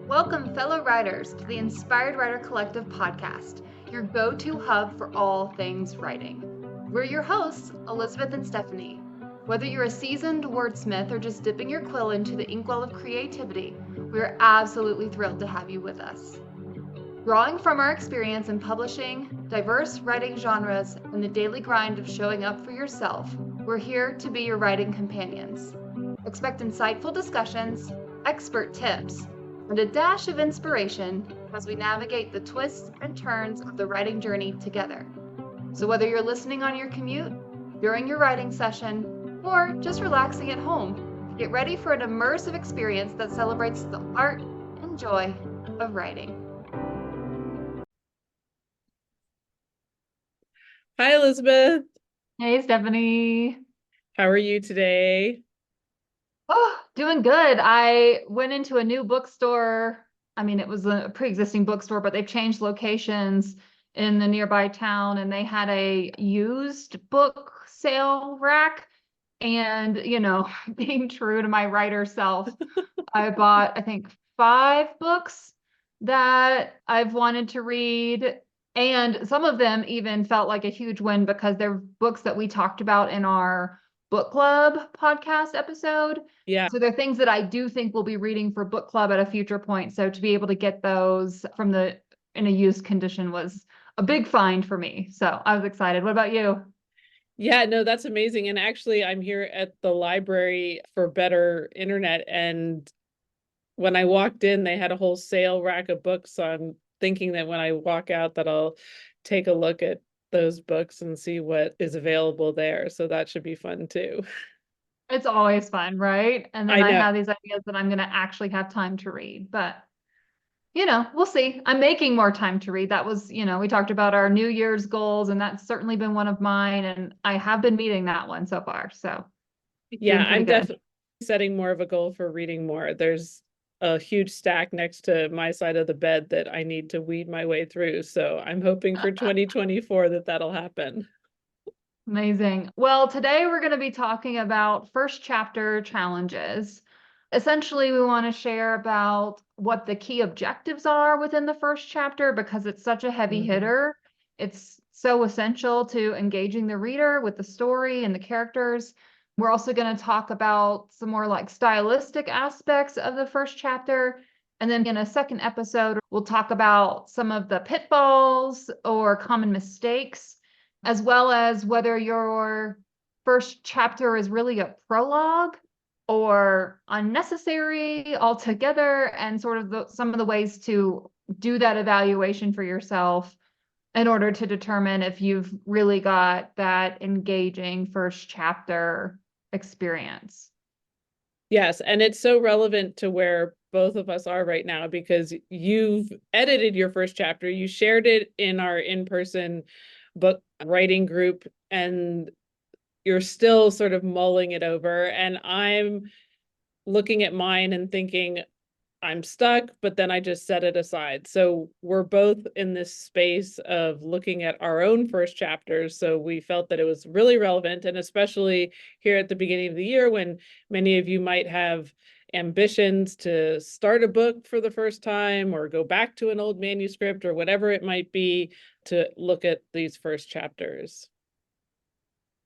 Welcome, fellow writers, to the Inspired Writer Collective podcast, your go-to hub for all things writing. We're your hosts, Elizabeth and Stephanie. Whether you're a seasoned wordsmith or just dipping your quill into the inkwell of creativity, we're absolutely thrilled to have you with us. Drawing from our experience in publishing, diverse writing genres, and the daily grind of showing up for yourself, we're here to be your writing companions. Expect insightful discussions, expert tips, and a dash of inspiration as we navigate the twists and turns of the writing journey together. So whether you're listening on your commute, during your writing session, or just relaxing at home, get ready for an immersive experience that celebrates the art and joy of writing. Hi, Elizabeth. Hey, Stephanie. How are you today? Oh, doing good. I went into a new bookstore. I mean, it was a pre-existing bookstore, but they've changed locations in the nearby town, and they had a used book sale rack. And, being true to my writer self, I bought, I think, 5 books that I've wanted to read. And some of them even felt like a huge win because they're books that we talked about in our book club podcast episode. Yeah. So they're things that I do think we'll be reading for book club at a future point. So to be able to get those in a used condition was a big find for me. So I was excited. What about you? Yeah, no, that's amazing. And actually, I'm here at the library for better internet. And when I walked in, they had a whole sale rack of books. So I'm thinking that when I walk out, that I'll take a look at those books and see what is available there. So that should be fun too. It's always fun, right? And then I I know. have these ideas that I'm going to actually have time to read, but we'll see. I'm making more time to read. That was, we talked about our New Year's goals, and that's certainly been one of mine. And I have been meeting that one so far. So Yeah, doing pretty I'm good. definitely setting more of a goal for reading more. There's a huge stack next to my side of the bed that I need to weed my way through. So I'm hoping for 2024 that that'll happen. Amazing. Well, today we're going to be talking about first chapter challenges. Essentially, we want to share about what the key objectives are within the first chapter because it's such a heavy hitter. It's so essential to engaging the reader with the story and the characters. We're also going to talk about some more like stylistic aspects of the first chapter. And then in a second episode, we'll talk about some of the pitfalls or common mistakes, as well as whether your first chapter is really a prologue or unnecessary altogether, and sort of some of the ways to do that evaluation for yourself in order to determine if you've really got that engaging first chapter experience. Yes, and it's so relevant to where both of us are right now because you've edited your first chapter. You shared it in our in-person book writing group, and you're still sort of mulling it over. And I'm looking at mine and thinking, I'm stuck, but then I just set it aside. So we're both in this space of looking at our own first chapters. So we felt that it was really relevant, and especially here at the beginning of the year when many of you might have ambitions to start a book for the first time or go back to an old manuscript or whatever it might be, to look at these first chapters.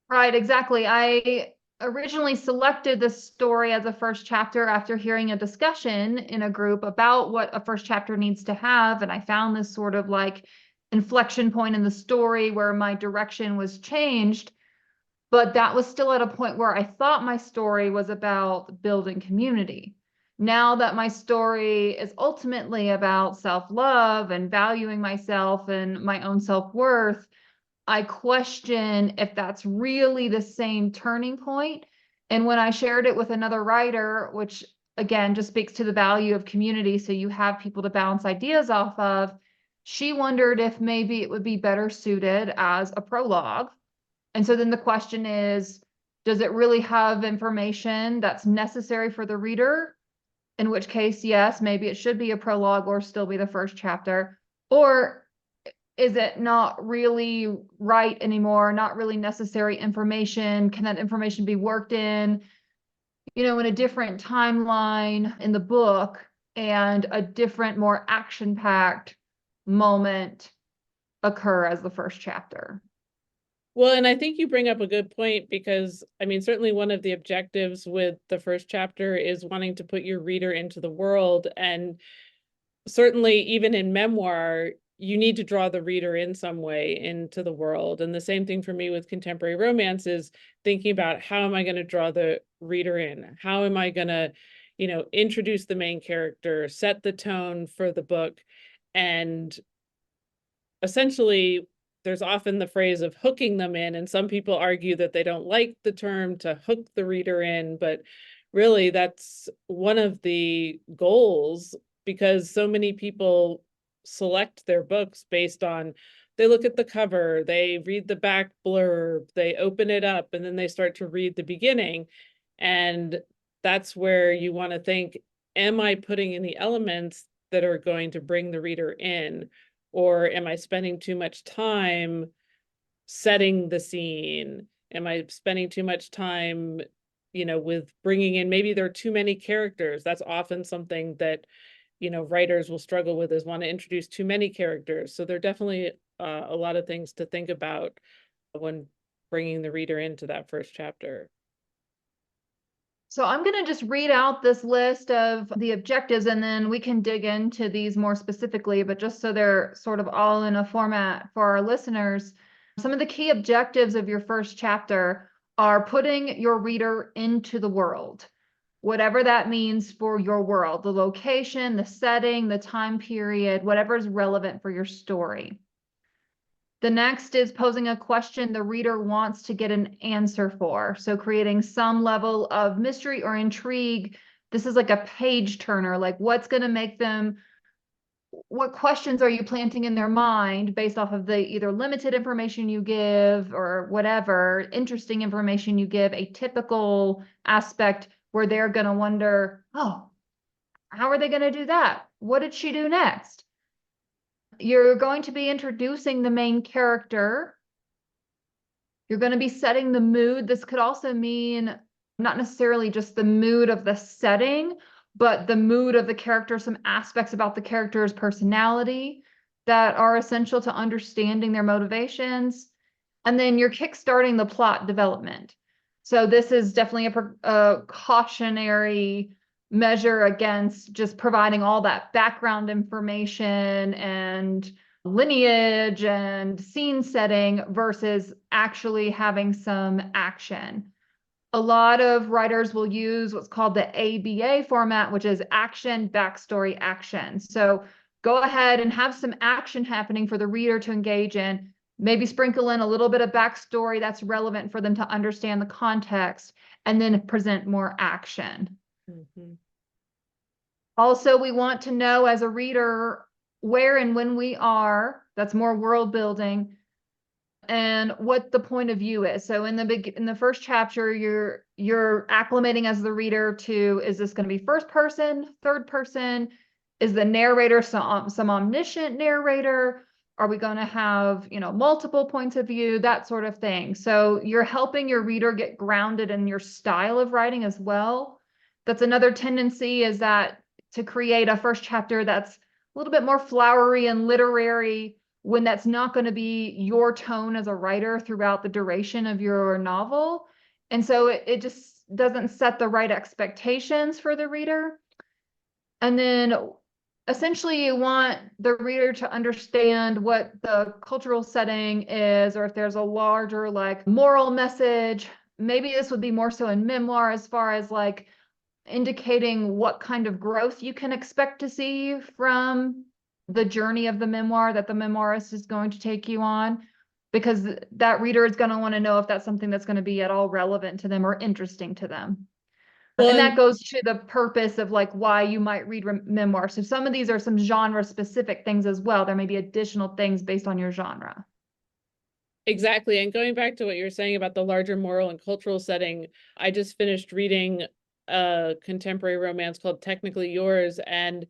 Right, exactly. I originally selected this story as a first chapter after hearing a discussion in a group about what a first chapter needs to have. And I found this sort of like inflection point in the story where my direction was changed. But that was still at a point where I thought my story was about building community. Now that my story is ultimately about self-love and valuing myself and my own self-worth, I question if that's really the same turning point. And when I shared it with another writer, which again just speaks to the value of community, so you have people to bounce ideas off of, she wondered if maybe it would be better suited as a prologue. And so then the question is, does it really have information that's necessary for the reader? In which case, yes, maybe it should be a prologue or still be the first chapter. Or is it not really right anymore, not really necessary information? Can that information be worked in a different timeline in the book? and a different, more action-packed moment occur as the first chapter. Well, and I think you bring up a good point because, I mean, certainly one of the objectives with the first chapter is wanting to put your reader into the world. And certainly, even in memoir, you need to draw the reader in some way into the world. And the same thing for me with contemporary romance is thinking about how am I going to draw the reader in? How am I going to, introduce the main character, set the tone for the book, and essentially there's often the phrase of hooking them in, and some people argue that they don't like the term to hook the reader in, but really that's one of the goals, because so many people select their books based on, they look at the cover, they read the back blurb, they open it up, and then they start to read the beginning. And that's where you want to think, am I putting in the elements that are going to bring the reader in? Or am I spending too much time setting the scene? Am I spending too much time, with bringing in, maybe there are too many characters. That's often something that, writers will struggle with, is want to introduce too many characters. So there are definitely a lot of things to think about when bringing the reader into that first chapter. So I'm going to just read out this list of the objectives, and then we can dig into these more specifically, but just so they're sort of all in a format for our listeners. Some of the key objectives of your first chapter are putting your reader into the world, whatever that means for your world, the location, the setting, the time period, whatever is relevant for your story. The next is posing a question the reader wants to get an answer for. So creating some level of mystery or intrigue. This is like a page turner, like what's going to make them, what questions are you planting in their mind based off of the either limited information you give or whatever interesting information you give, a typical aspect where they're going to wonder, oh, how are they going to do that? What did she do next? You're going to be introducing the main character. You're going to be setting the mood. This could also mean not necessarily just the mood of the setting, but the mood of the character, some aspects about the character's personality that are essential to understanding their motivations. And then you're kickstarting the plot development. So this is definitely a cautionary measure against just providing all that background information and lineage and scene setting versus actually having some action. A lot of writers will use what's called the ABA format, which is action, backstory, action. So go ahead and have some action happening for the reader to engage in. Maybe sprinkle in a little bit of backstory that's relevant for them to understand the context, and then present more action. Mm-hmm. Also, we want to know as a reader where and when we are. That's more world building, and what the point of view is. So in the first chapter, you're acclimating as the reader to, is this going to be first person, third person? Is the narrator some omniscient narrator? Are we going to have, multiple points of view, that sort of thing? So you're helping your reader get grounded in your style of writing as well. That's another tendency, is that to create a first chapter that's a little bit more flowery and literary, when that's not going to be your tone as a writer throughout the duration of your novel. And so it just doesn't set the right expectations for the reader. And then essentially you want the reader to understand what the cultural setting is, or if there's a larger like moral message. Maybe this would be more so in memoir, as far as like indicating what kind of growth you can expect to see from the journey of the memoir that the memoirist is going to take you on, because that reader is going to want to know if that's something that's going to be at all relevant to them or interesting to them. Well, and that goes to the purpose of like why you might read memoir. So some of these are some genre specific things as well. There may be additional things based on your genre. exactly. And going back to what you were saying about the larger moral and cultural setting, I just finished reading a contemporary romance called Technically Yours, and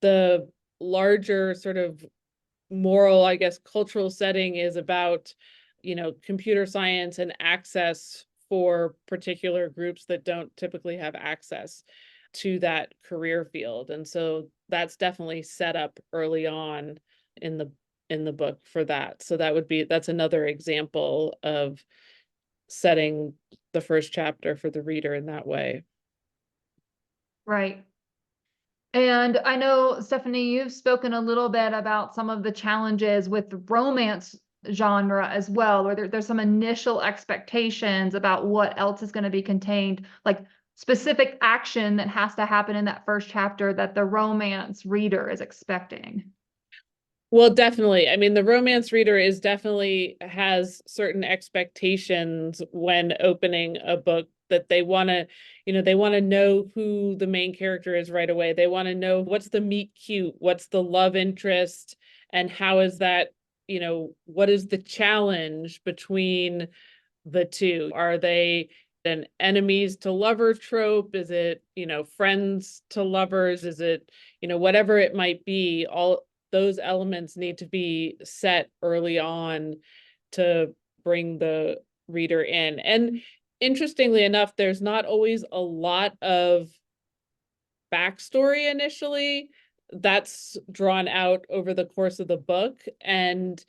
the larger sort of moral, I guess, cultural setting is about, computer science and access for particular groups that don't typically have access. to that career field. And so that's definitely set up early on in the book for that. So that's another example of setting the first chapter for the reader in that way. Right. And I know, Stephanie, you've spoken a little bit about some of the challenges with the romance genre as well, where there's some initial expectations about what else is going to be contained, like specific action that has to happen in that first chapter that the romance reader is expecting. Well, definitely. I mean, the romance reader definitely has certain expectations when opening a book, that they want to, they want to know who the main character is right away. They want to know what's the meet cute, what's the love interest, and how is that, what is the challenge between the two? Are they an enemies to lover trope? Is it, friends to lovers? Is it, whatever it might be, all those elements need to be set early on to bring the reader in. And interestingly enough, there's not always a lot of backstory initially. That's drawn out over the course of the book. And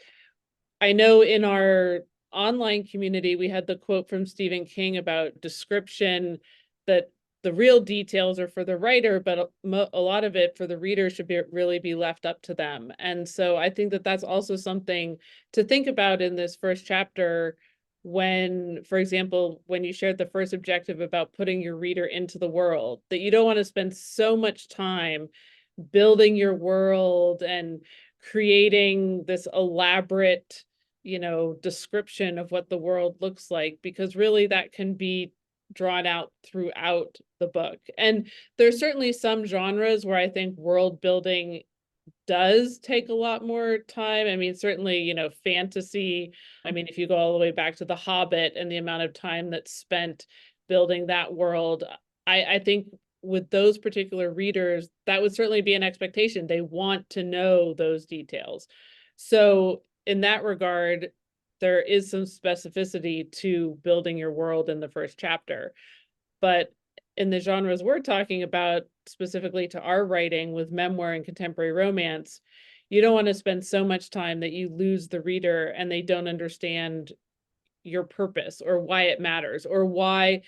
I know in our online community, we had the quote from Stephen King about description, that the real details are for the writer, but a lot of it for the reader should really be left up to them. And so I think that that's also something to think about in this first chapter when, for example, when you shared the first objective about putting your reader into the world, that you don't want to spend so much time building your world and creating this elaborate, description of what the world looks like, because really that can be drawn out throughout the book. And there's certainly some genres where I think world building does take a lot more time. I mean, certainly, fantasy. I mean, if you go all the way back to The Hobbit and the amount of time that's spent building that world, I think with those particular readers, that would certainly be an expectation. They want to know those details. So in that regard, there is some specificity to building your world in the first chapter. But in the genres we're talking about, specifically to our writing with memoir and contemporary romance, you don't want to spend so much time that you lose the reader and they don't understand your purpose or why it matters, or why,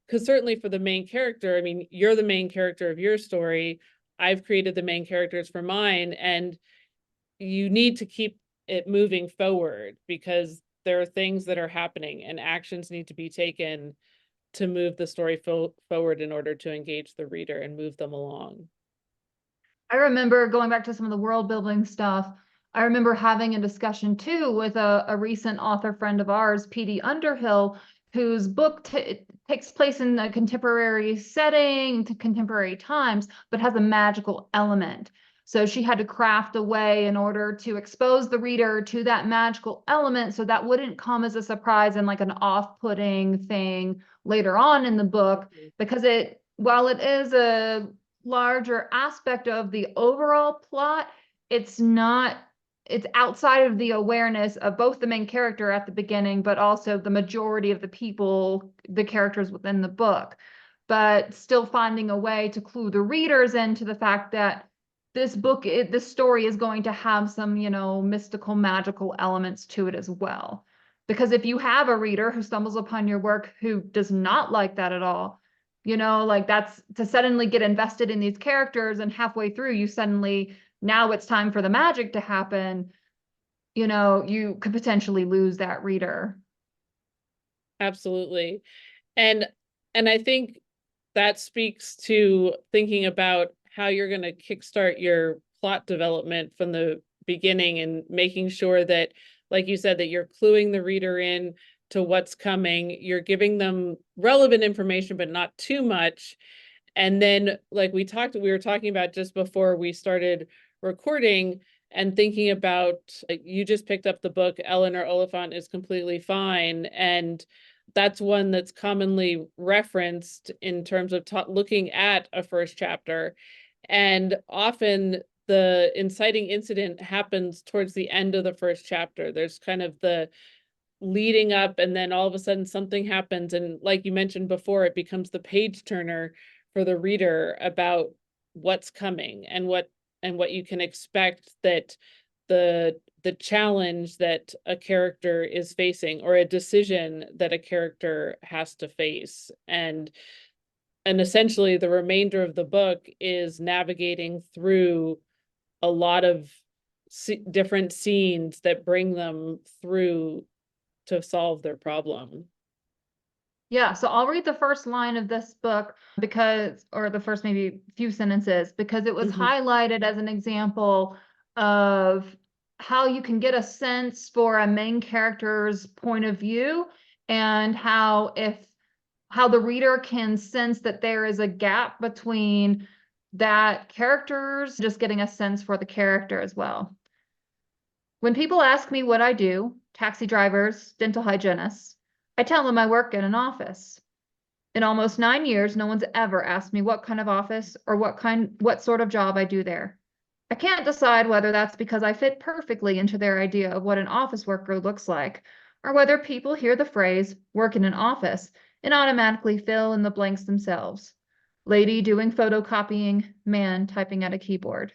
because certainly for the main character, I mean, you're the main character of your story. I've created the main characters for mine, and you need to keep it moving forward because there are things that are happening and actions need to be taken to move the story forward in order to engage the reader and move them along. I remember going back to some of the world building stuff. I remember having a discussion too with a recent author friend of ours, PD Underhill, whose book takes place in a contemporary setting, to contemporary times, but has a magical element. So she had to craft a way in order to expose the reader to that magical element so that wouldn't come as a surprise and like an off-putting thing later on in the book, because while it is a larger aspect of the overall plot, it's outside of the awareness of both the main character at the beginning, but also the majority of the people, the characters within the book, but still finding a way to clue the readers into the fact that this story is going to have some, mystical, magical elements to it as well. Because if you have a reader who stumbles upon your work who does not like that at all, like that's to suddenly get invested in these characters, and halfway through you suddenly, now it's time for the magic to happen, you could potentially lose that reader. Absolutely. And I think that speaks to thinking about how you're going to kickstart your plot development from the beginning and making sure that, like you said, that you're cluing the reader in to what's coming. You're giving them relevant information, but not too much. And then, like we were talking about just before we started recording, and thinking about, you just picked up the book, Eleanor Oliphant is Completely Fine. And that's one that's commonly referenced in terms of looking at a first chapter. And often the inciting incident happens towards the end of the first chapter. There's kind of the leading up, and then all of a sudden something happens. And like you mentioned before, it becomes the page turner for the reader about what's coming and what you can expect, that the challenge that a character is facing, or a decision that a character has to face. And essentially the remainder of the book is navigating through a lot of different scenes that bring them through to solve their problem. Yeah, so I'll read the first line of this book because, or the first maybe few sentences, because it was highlighted as an example of how you can get a sense for a main character's point of view, and how the reader can sense that there is a gap between that character's just getting a sense for the character as well. When people ask me what I do, taxi drivers, dental hygienists, I tell them I work in an office. In almost 9 years, no one's ever asked me what kind of office or what sort of job I do there. I can't decide whether that's because I fit perfectly into their idea of what an office worker looks like, or whether people hear the phrase work in an office and automatically fill in the blanks themselves. Lady doing photocopying, man typing at a keyboard.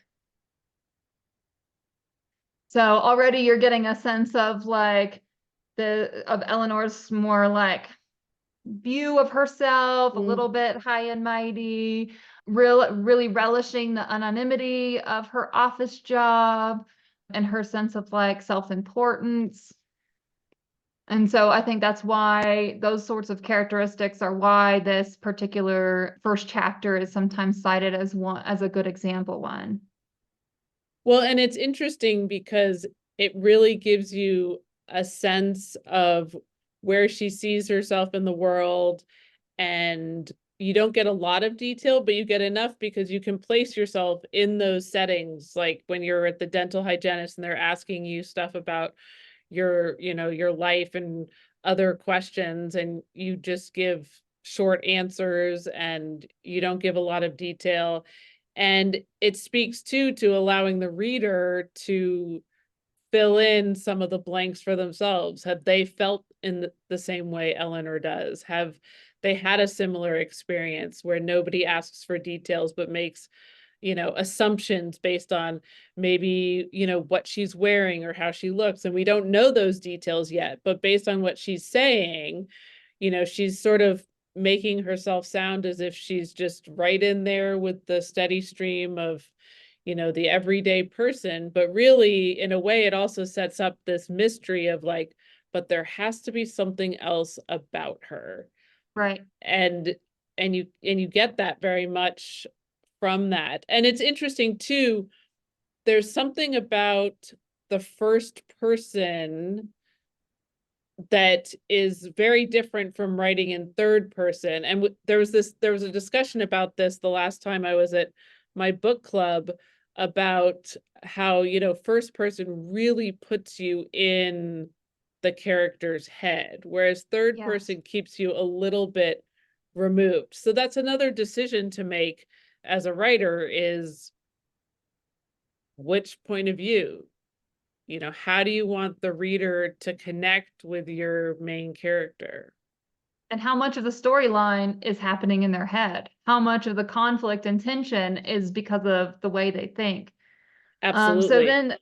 So already you're getting a sense of of Eleanor's more like view of herself, a little bit high and mighty, really relishing the anonymity of her office job and her sense of like self-importance. And so I think that's why those sorts of characteristics are why this particular first chapter is sometimes cited as a good example one. Well, and it's interesting because it really gives you a sense of where she sees herself in the world, and you don't get a lot of detail, but you get enough because you can place yourself in those settings, like when you're at the dental hygienist and they're asking you stuff about your life and other questions, and you just give short answers and you don't give a lot of detail. And it speaks to allowing the reader to fill in some of the blanks for themselves. Have they felt in the same way Eleanor does? Have they had a similar experience where nobody asks for details but makes assumptions based on maybe what she's wearing or how she looks, and we don't know those details yet, but based on what she's saying, she's sort of making herself sound as if she's just right in there with the steady stream of the everyday person. But really, in a way, it also sets up this mystery of like, but there has to be something else about her. Right. And you get that very much from that. And it's interesting too, there's something about the first person that is very different from writing in third person. And there was a discussion about this the last time I was at my book club, about how first person really puts you in the character's head, whereas third person keeps you a little bit removed. So that's another decision to make as a writer, is which point of view, how do you want the reader to connect with your main character? And how much of the storyline is happening in their head? How much of the conflict and tension is because of the way they think? Absolutely. So then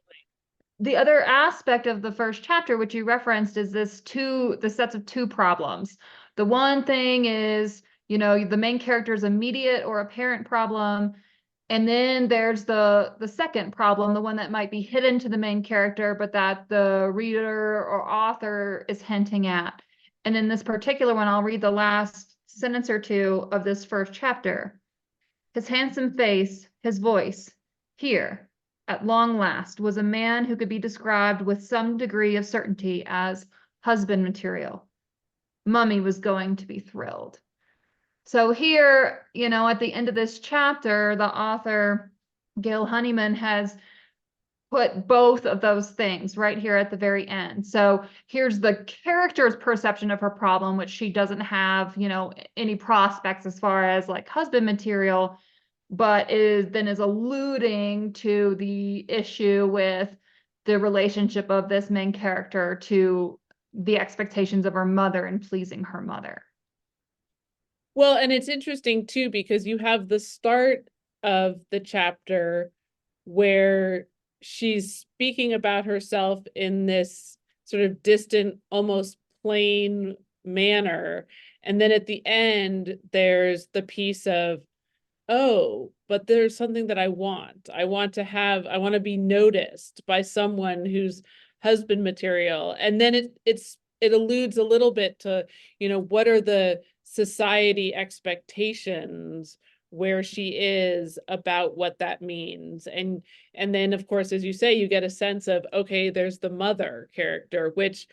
the other aspect of the first chapter, which you referenced, is the sets of two problems. The one thing is, the main character's immediate or apparent problem. And then there's the second problem, the one that might be hidden to the main character, but that the reader or author is hinting at. And in this particular one, I'll read the last sentence or two of this first chapter. His handsome face, his voice, here, at long last, was a man who could be described with some degree of certainty as husband material. Mummy was going to be thrilled. So here, at the end of this chapter, the author, Gail Honeyman, has put both of those things right here at the very end. So here's the character's perception of her problem, which she doesn't have, any prospects as far as like husband material, but is alluding to the issue with the relationship of this main character to the expectations of her mother and pleasing her mother. Well, and it's interesting too, because you have the start of the chapter where she's speaking about herself in this sort of distant, almost plain manner. And then at the end, there's the piece of, oh, but there's something that I want. I want to be noticed by someone who's husband material. And then it alludes a little bit to, what are the society expectations where she is about what that means. And then of course, as you say, you get a sense of, okay, there's the mother character, which,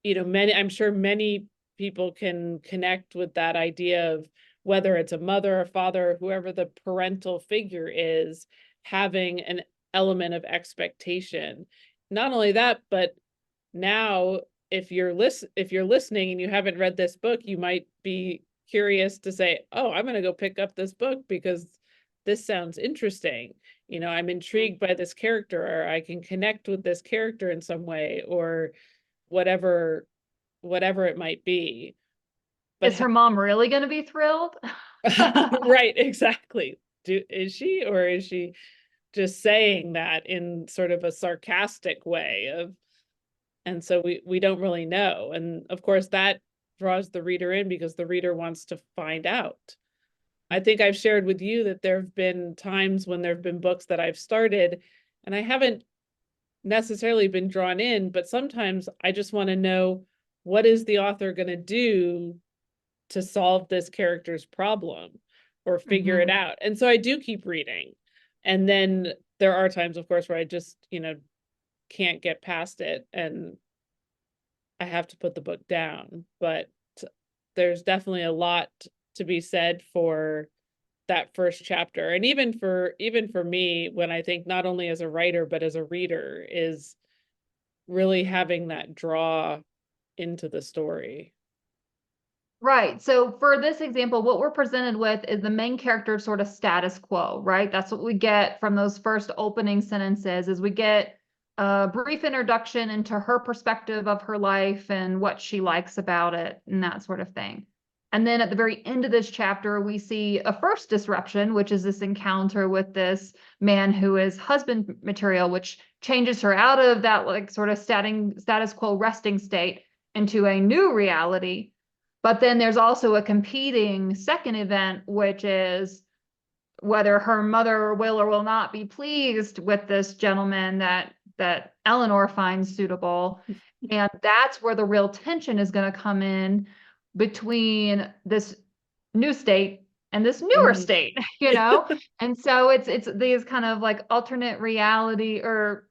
I'm sure many people can connect with that idea of whether it's a mother or father, or whoever the parental figure is, having an element of expectation. Not only that, but now if you're listening and you haven't read this book, you might be curious to say, oh, I'm going to go pick up this book because this sounds interesting. I'm intrigued by this character, or I can connect with this character in some way, or whatever it might be. But Is her mom really going to be thrilled? right, exactly. Is she, or is she just saying that in sort of a sarcastic way of, and so we don't really know. And of course that draws the reader in because the reader wants to find out. I think I've shared with you that there have been times when there have been books that I've started and I haven't necessarily been drawn in, but sometimes I just want to know, what is the author going to do to solve this character's problem or figure it out? And so I do keep reading. And then there are times, of course, where I just, can't get past it and I have to put the book down. But there's definitely a lot to be said for that first chapter. And even for me, when I think not only as a writer, but as a reader, is really having that draw into the story. Right. So for this example, what we're presented with is the main character sort of status quo, right? That's what we get from those first opening sentences, is we get a brief introduction into her perspective of her life and what she likes about it and that sort of thing. And then at the very end of this chapter, we see a first disruption, which is this encounter with this man who is husband material, which changes her out of that like sort of status quo resting state into a new reality. But then there's also a competing second event, which is whether her mother will or will not be pleased with this gentleman that Eleanor finds suitable. And that's where the real tension is going to come in between this new state and this newer state, And so it's these kind of like alternate reality, or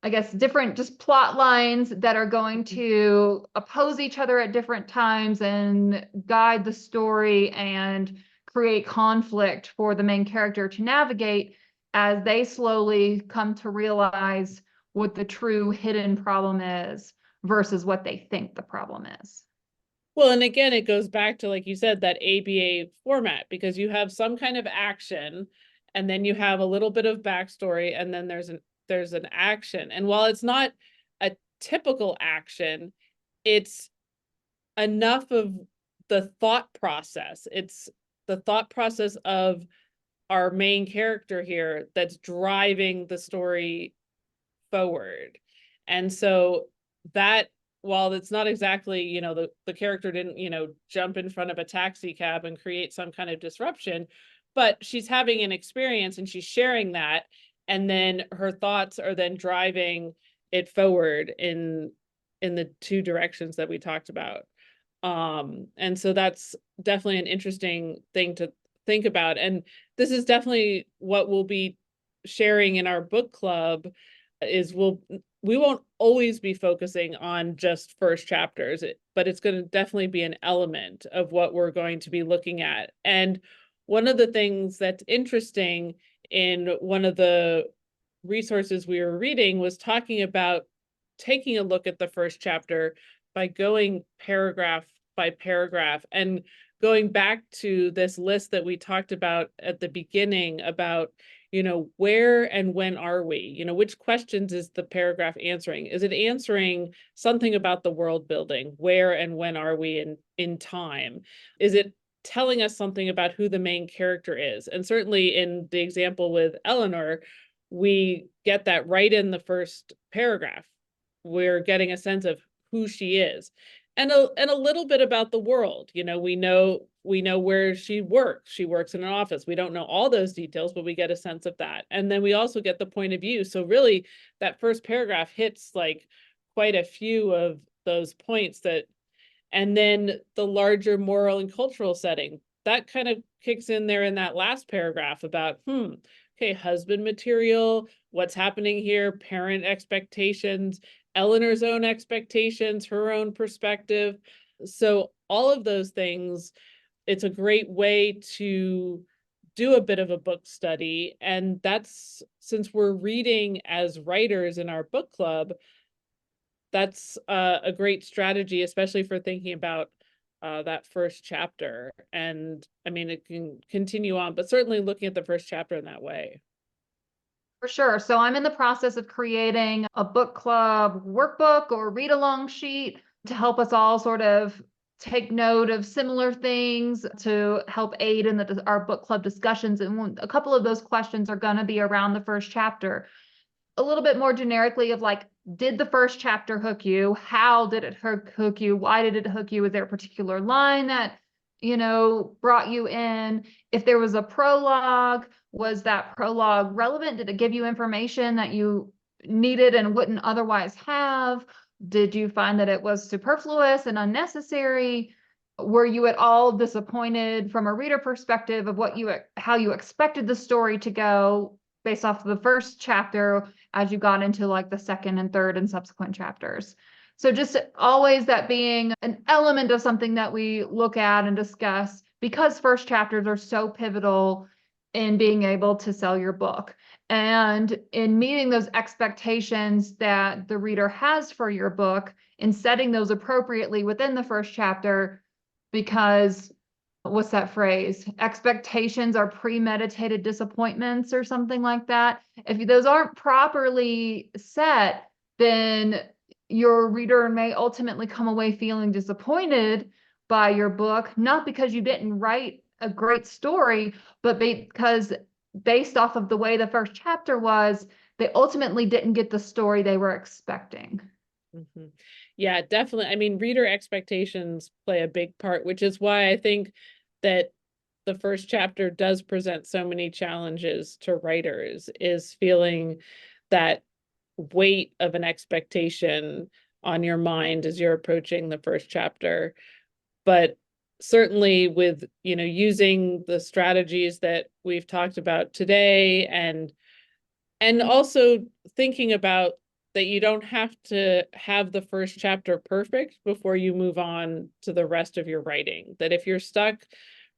I guess different just plot lines that are going to oppose each other at different times and guide the story and create conflict for the main character to navigate as they slowly come to realize what the true hidden problem is versus what they think the problem is. Well, and again, it goes back to, like you said, that ABA format, because you have some kind of action and then you have a little bit of backstory and then there's an action. And while it's not a typical action, it's enough of the thought process. It's the thought process of our main character here that's driving the story forward. And so that, while it's not exactly, the character didn't, jump in front of a taxi cab and create some kind of disruption, but she's having an experience and she's sharing that. And then her thoughts are then driving it forward in the two directions that we talked about. And so that's definitely an interesting thing to think about. And this is definitely what we'll be sharing in our book club, is we won't always be focusing on just first chapters, but it's going to definitely be an element of what we're going to be looking at. And one of the things that's interesting in one of the resources we were reading was talking about taking a look at the first chapter by going paragraph by paragraph and going back to this list that we talked about at the beginning about, where and when are we? Which questions is the paragraph answering? Is it answering something about the world building? Where and when are we in time? Is it telling us something about who the main character is? And certainly in the example with Eleanor, we get that right in the first paragraph. We're getting a sense of who she is. And a little bit about the world. We know where she works. She works in an office. We don't know all those details, but we get a sense of that. And then we also get the point of view. So really that first paragraph hits like quite a few of those points and then the larger moral and cultural setting that kind of kicks in there in that last paragraph about, okay, husband material, what's happening here, parent expectations, Eleanor's own expectations, her own perspective. So all of those things, it's a great way to do a bit of a book study. And that's, since we're reading as writers in our book club, that's a great strategy, especially for thinking about that first chapter. And I mean, it can continue on, but certainly looking at the first chapter in that way. For sure. So I'm in the process of creating a book club workbook or read along sheet to help us all sort of take note of similar things to help aid in our book club discussions. And a couple of those questions are going to be around the first chapter. A little bit more generically of like, did the first chapter hook you? How did it hook you? Why did it hook you? Was there a particular line that, brought you in? If there was a prologue, was that prologue relevant? Did it give you information that you needed and wouldn't otherwise have? Did you find that it was superfluous and unnecessary? Were you at all disappointed from a reader perspective of how you expected the story to go based off of the first chapter as you got into like the second and third and subsequent chapters? So just always that being an element of something that we look at and discuss, because first chapters are so pivotal in being able to sell your book and in meeting those expectations that the reader has for your book and setting those appropriately within the first chapter. Because what's that phrase? Expectations are premeditated disappointments or something like that. If those aren't properly set, then your reader may ultimately come away feeling disappointed by your book, not because you didn't write a great story, but because based off of the way the first chapter was, they ultimately didn't get the story they were expecting. Mm-hmm. Yeah, definitely. I mean, reader expectations play a big part, which is why I think that the first chapter does present so many challenges to writers, is feeling that weight of an expectation on your mind as you're approaching the first chapter. But certainly with, using the strategies that we've talked about today, and also thinking about that you don't have to have the first chapter perfect before you move on to the rest of your writing. That if you're stuck,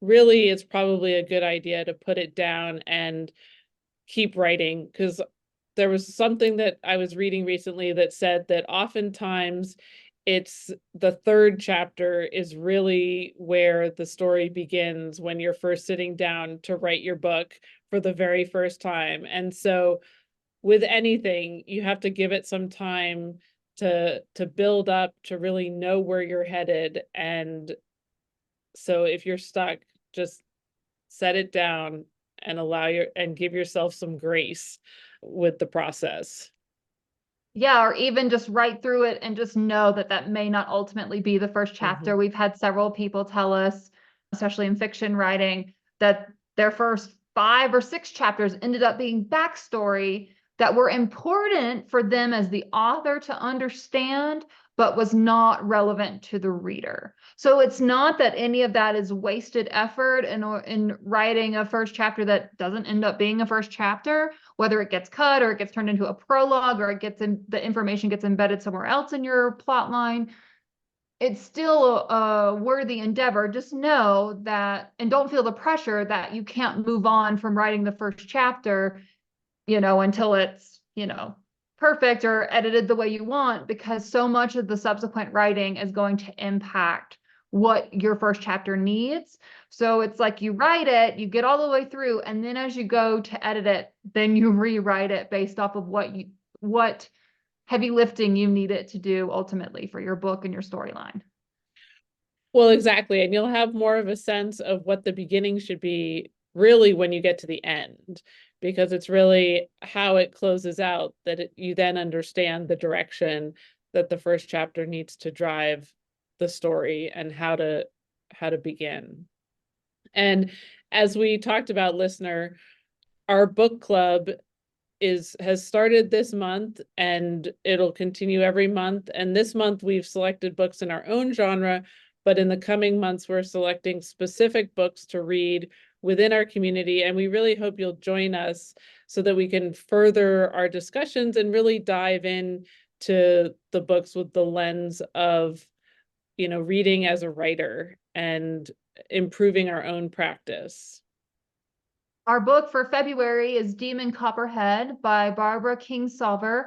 really, it's probably a good idea to put it down and keep writing. Because there was something that I was reading recently that said that oftentimes it's the third chapter is really where the story begins when you're first sitting down to write your book for the very first time. And so with anything, you have to give it some time to build up, to really know where you're headed. And so if you're stuck, just set it down and give yourself some grace with the process. Yeah, or even just write through it and just know that that may not ultimately be the first chapter. Mm-hmm. We've had several people tell us, especially in fiction writing, that their first 5 or 6 chapters ended up being backstory that were important for them as the author to understand, but was not relevant to the reader. So it's not that any of that is wasted effort in writing a first chapter that doesn't end up being a first chapter, whether it gets cut or it gets turned into a prologue or the information gets embedded somewhere else in your plot line. It's still a worthy endeavor. Just know that, and don't feel the pressure that you can't move on from writing the first chapter, until it's, perfect or edited the way you want, because so much of the subsequent writing is going to impact what your first chapter needs. So it's like you write it, you get all the way through, and then as you go to edit it, then you rewrite it based off of what heavy lifting you need it to do ultimately for your book and your storyline. Well, exactly. And you'll have more of a sense of what the beginning should be really when you get to the end, because it's really how it closes out that you then understand the direction that the first chapter needs to drive the story and how to begin. And as we talked about, listener, our book club has started this month and it'll continue every month. And this month we've selected books in our own genre, but in the coming months we're selecting specific books to read within our community. And we really hope you'll join us so that we can further our discussions and really dive in to the books with the lens of, reading as a writer and improving our own practice. Our book for February is Demon Copperhead by Barbara Kingsolver.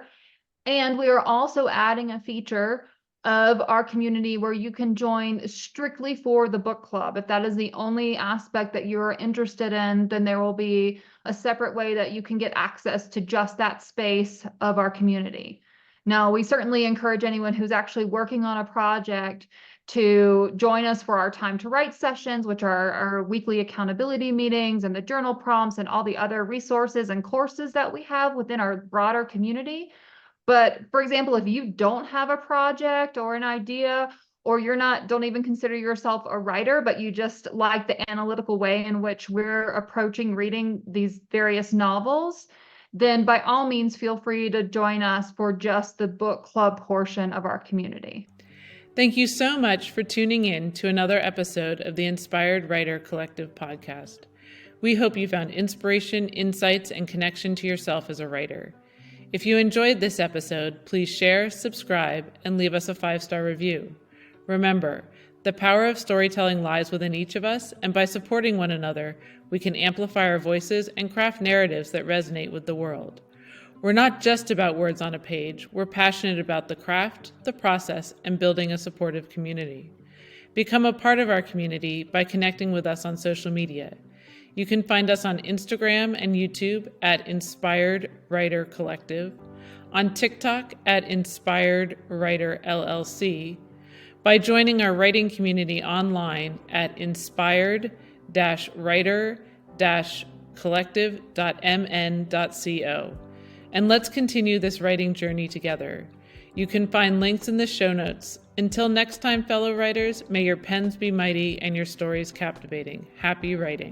And we are also adding a feature of our community where you can join strictly for the book club. If that is the only aspect that you're interested in, then there will be a separate way that you can get access to just that space of our community. Now, we certainly encourage anyone who's actually working on a project to join us for our time to write sessions, which are our weekly accountability meetings and the journal prompts and all the other resources and courses that we have within our broader community. But for example, if you don't have a project or an idea, or don't even consider yourself a writer, but you just like the analytical way in which we're approaching reading these various novels, then by all means, feel free to join us for just the book club portion of our community. Thank you so much for tuning in to another episode of the Inspired Writer Collective podcast. We hope you found inspiration, insights, and connection to yourself as a writer. If you enjoyed this episode, please share, subscribe, and leave us a 5-star review. Remember, the power of storytelling lies within each of us, and by supporting one another, we can amplify our voices and craft narratives that resonate with the world. We're not just about words on a page, we're passionate about the craft, the process, and building a supportive community. Become a part of our community by connecting with us on social media. You can find us on Instagram and YouTube at Inspired Writer Collective, on TikTok at Inspired Writer LLC, by joining our writing community online at inspired-writer-collective.mn.co. And let's continue this writing journey together. You can find links in the show notes. Until next time, fellow writers, may your pens be mighty and your stories captivating. Happy writing.